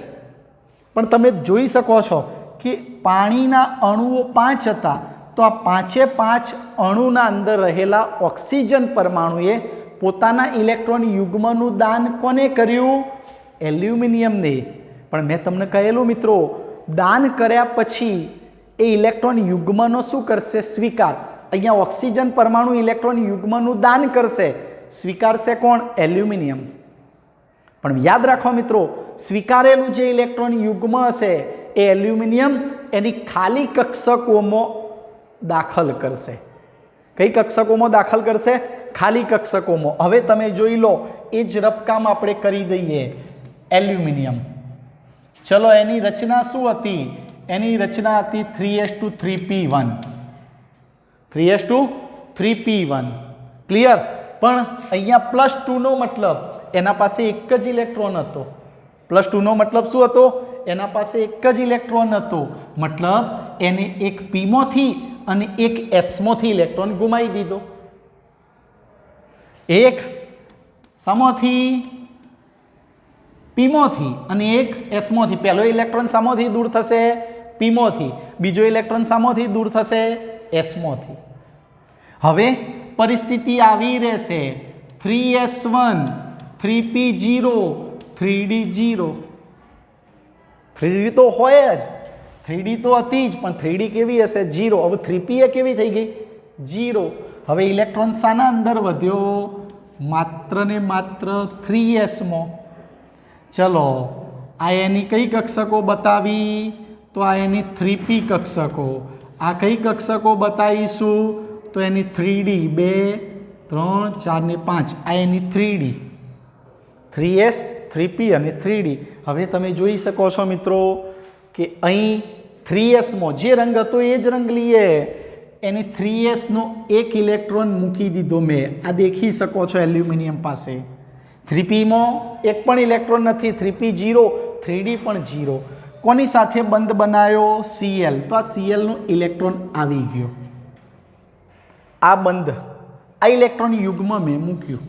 પણ તમે જોઈ શકો છો કે પાણીના અણુઓ 5 હતા. તો આ 5 અણુના અંદર રહેલા ઓક્સિજન પરમાણુએ પોતાના ઇલેક્ટ્રોન યુગ્મનું દાન કોને કર્યું? એલ્યુમિનિયમને. પણ મેં તમને કહેલું મિત્રો, દાન કર્યા પછી એ ઇલેક્ટ્રોન યુગ્મનો શું કરશે? સ્વીકાર. અહીંયા ઓક્સિજન પરમાણુ ઇલેક્ટ્રોન યુગ્મનું દાન કરશે. સ્વીકારશે કોણ? એલ્યુમિનિયમ. પણ યાદ રાખો મિત્રો, સ્વીકારેલું જે ઇલેક્ટ્રોન યુગ્મ હશે એ એલ્યુમિનિયમ એની ખાલી કક્ષકોમાં દાખલ કરશે. કઈ કક્ષકોમાં દાખલ કરશે? ખાલી કક્ષકોમાં. હવે તમે જોઈ લો, એ જ રફકામ આપણે કરી દઈએ. એલ્યુમિનિયમ, ચલો એની રચના શું હતી? એની રચના હતી 3s2 3p1. ક્લિયર? પણ અહીંયા +2 નો મતલબ એના પાસે એક જ ઇલેક્ટ્રોન હતો. +2 નો મતલબ શું હતો? એના પાસે એક જ ઇલેક્ટ્રોન હતો. મતલબ એને એક પીમાંથી અને એક એસમાંથી ઇલેક્ટ્રોન ગુમાવી દીધો. એક સામોથી પીમાંથી અને એક એસમાંથી. પહેલો ઇલેક્ટ્રોન સામોથી દૂર થશે? પીમાંથી. બીજો ઇલેક્ટ્રોન સામોથી દૂર થશે? એસમાંથી. હવે પરિસ્થિતિ આવી રહેશે 3s1 3p0 3d0. 3d તો હોય જ, 3d તો હતી જ, પણ 3d કેવી હશે? 0. હવે 3p એ કેવી થઈ ગઈ? 0. હવે ઇલેક્ટ્રોન શાના અંદર વધ્યો? માત્ર ને માત્ર 3s માં. ચલો, આ એની કઈ કક્ષકો બતાવી? તો આ એની 3p કક્ષકો. આ કઈ કક્ષકો બતાવીશું? તો એની 3d 2 3 4 ને 5. આ એની 3d 3s 3p અને 3d. હવે તમે જોઈ શકો છો મિત્રો કે અહીં 3s માં જે રંગ હતો એ જ રંગ લઈએ. એની 3s નો એક ઇલેક્ટ્રોન મૂકી દીધો મેં, આ દેખી શકો છો એલ્યુમિનિયમ પાસે. 3p માં એક પણ ઇલેક્ટ્રોન નથી, 3p 0, 3d પણ 0. કોની સાથે બંધ બનાવ્યો? Cl. તો આ Cl નો ઇલેક્ટ્રોન આવી ગયો. આ બંધ, આ ઇલેક્ટ્રોન યુગ્મ મેં મૂક્યું.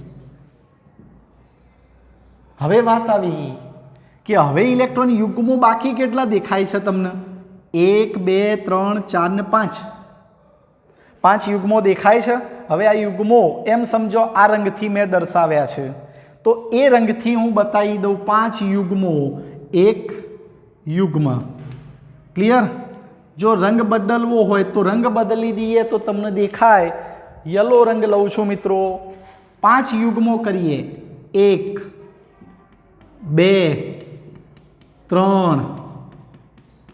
હવે વાત આવી કે હવે ઇલેક્ટ્રોન યુગ્મો બાકી કેટલા દેખાય છે તમને? 1 2 3 4 ને 5. 5 યુગ્મો દેખાય છે. હવે આ યુગ્મો એમ સમજો આ રંગથી મેં દર્શાવ્યા છે, તો એ રંગથી હું બતાવી દઉં 5 યુગ્મો એક યુગ્મ. ક્લિયર? જો રંગ બદલવો હોય તો રંગ બદલી દઈએ તો તમને દેખાય. યલો રંગ લઉં છું મિત્રો. 5 યુગ્મો કરીએ. 1 2 3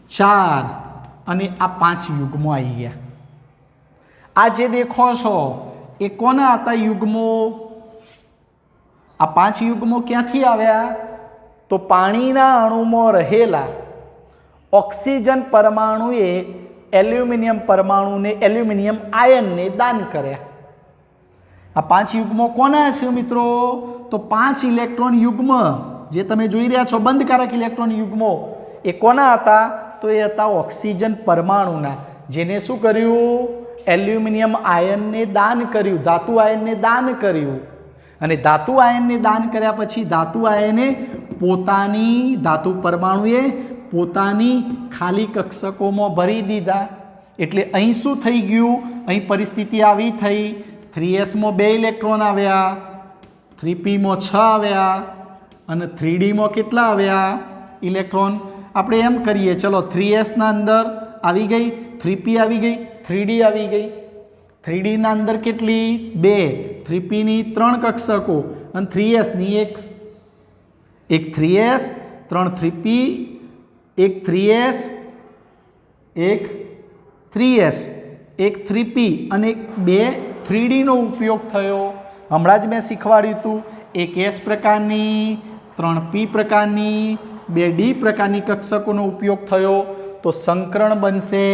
4 અને આ 5 યુગ્મો આવી ગયા. આ જે દેખો છો એ કોના હતા યુગ્મો? આ 5 યુગ્મો ક્યાંથી આવ્યા? તો પાણીના અણુમાં રહેલા ઓક્સિજન પરમાણુએ એલ્યુમિનિયમ પરમાણુને એલ્યુમિનિયમ આયનને દાન કર્યા. આ 5 યુગ્મો કોના છે મિત્રો? તો 5 ઇલેક્ટ્રોન યુગ્મ જે તમે જોઈ રહ્યા છો બંધકારક ઇલેક્ટ્રોન યુગ્મો એ કોના હતા? તો એ હતા ઓક્સિજન પરમાણુના, જેને શું કર્યું? એલ્યુમિનિયમ આયનને દાન કર્યું, ધાતુ આયનને દાન કર્યું. અને ધાતુ આયનને દાન કર્યા પછી ધાતુ આયને પોતાની ધાતુ પરમાણુએ પોતાની ખાલી કક્ષકોમાં ભરી દીધા. એટલે અહીં શું થઈ ગયું? અહીં પરિસ્થિતિ આવી થઈ. 3s માં 2 ઇલેક્ટ્રોન આવ્યા, 3p માં 6 આવ્યા અને 3d માં કેટલા આવ્યા ઇલેક્ટ્રોન? આપણે એમ કરીએ, ચલો 3s ના અંદર આવી ગઈ, 3p આવી ગઈ, 3d આવી ગઈ. 3d ના અંદર કેટલી? 2, 3p ની 3 કક્ષકો અને 3s ની એક 3s, 3 3p, એક 3s, એક 3s, એક 3p અને એક 2 3d નો ઉપયોગ થયો. હમણાં જ મેં શીખવાડ્યું હતું. એક s પ્રકારની, 3p પ્રકારની, 2d પ્રકારની કક્ષકોનો ઉપયોગ થયો. તો સંકરણ બનશે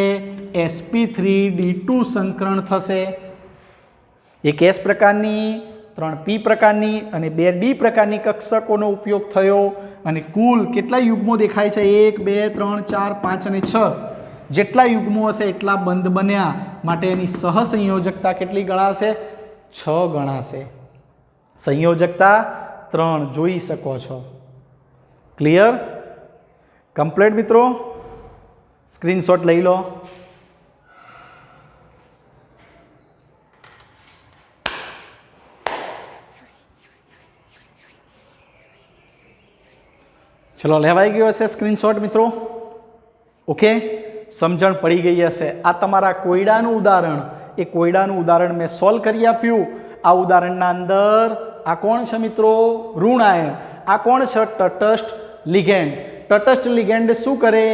sp3d2 સંકરણ થશે. એક s પ્રકારની, 3p પ્રકારની અને 2d પ્રકારની કક્ષકોનો ઉપયોગ થયો અને કુલ કેટલા યુગ્મો દેખાય છે? 1 2 3 4 5 અને 6. જેટલા યુગ્મો હશે એટલા બંધ બન્યા, માટે એની સહસંયોજકતા કેટલી ગણાશે? 6 ગણાશે. સંયોજકતા 3 જોઈ શકો છો. ક્લિયર? કમ્પ્લીટ મિત્રો? સ્ક્રીનશોટ લઈ લો. ચલો, લેવાઈ ગયો હશે સ્ક્રીનશોટ મિત્રો? ઓકે, સમજણ પડી ગઈ હશે. આ તમારા કોયડાનું ઉદાહરણ, એ કોયડાનું ઉદાહરણ મેં સોલ્વ કરી આપ્યું. આ ઉદાહરણના અંદર આ કોણ છે મિત્રો? ઋણ આયન. આ કોણ છે? તટસ્થ લિગેન્ડ. તટસ્થ લિગેન્ડ શું કરે?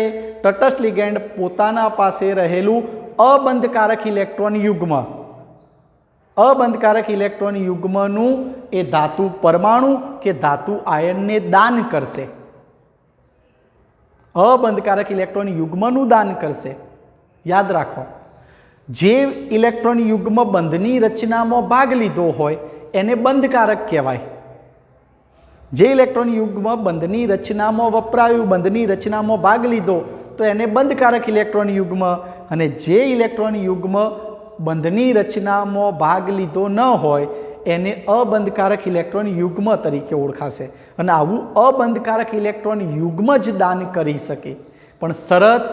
તટસ્થ લિગેન્ડ પોતાના પાસે રહેલું અબંધકારક ઇલેક્ટ્રોન યુગ્મ, અબંધકારક ઇલેક્ટ્રોન યુગ્મનું એ ધાતુ પરમાણુ કે ધાતુ આયનને દાન કરશે. અબંધકારક ઇલેક્ટ્રોન યુગ્મનું દાન કરશે. યાદ રાખો, જે ઇલેક્ટ્રોન યુગ્મ બંધની રચનામાં ભાગ લીધો હોય એને બંધકારક કહેવાય. જે ઇલેક્ટ્રોન યુગ્મ બંધની રચનામાં વપરાયું, બંધની રચનામાં ભાગ લીધો, તો એને બંધકારક ઇલેક્ટ્રોન યુગ્મ. અને જે ઇલેક્ટ્રોન યુગ્મ બંધની રચનામાં ભાગ લીધો ન હોય એને અબંધકારક ઇલેક્ટ્રોન યુગ્મ તરીકે ઓળખાશે. અને આવું અબંધકારક ઇલેક્ટ્રોન યુગ્મ જ દાન કરી શકે. પણ શરત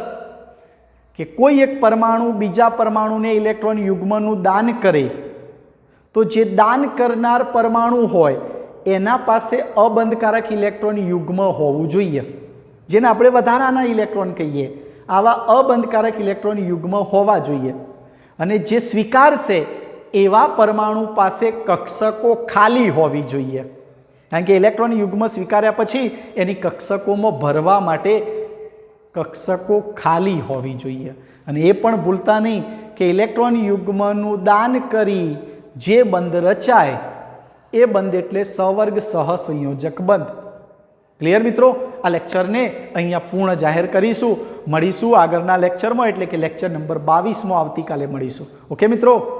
કે કોઈ એક પરમાણુ બીજા પરમાણુને ઇલેક્ટ્રોન યુગ્મનું દાન કરે તો જે દાન કરનાર પરમાણુ હોય એના પાસે અબંધકારક ઇલેક્ટ્રોન યુગ્મ હોવું જોઈએ, જેને આપણે વધારાના ઇલેક્ટ્રોન કહીએ. આવા અબંધકારક ઇલેક્ટ્રોન યુગ્મ હોવા જોઈએ. અને જે સ્વીકારશે એવા પરમાણુ પાસે કક્ષકો ખાલી હોવી જોઈએ. કારણ કે ઇલેક્ટ્રોન યુગ્મ સ્વીકાર્યા પછી એની કક્ષકોમાં ભરવા માટે કક્ષકો ખાલી હોવી જોઈએ. અને એ પણ ભૂલતા નહીં કે ઇલેક્ટ્રોન યુગ્મનું દાન કરી જે બંધ રચાય એ બંધ એટલે સવર્ગ સહસંયોજક બંધ. ક્લિયર મિત્રો? આ લેક્ચરને અહીંયા પૂર્ણ જાહેર કરીશું. મળીશું આગળના લેક્ચરમાં, એટલે કે લેક્ચર નંબર 22માં આવતીકાલે મળીશું. ઓકે મિત્રો.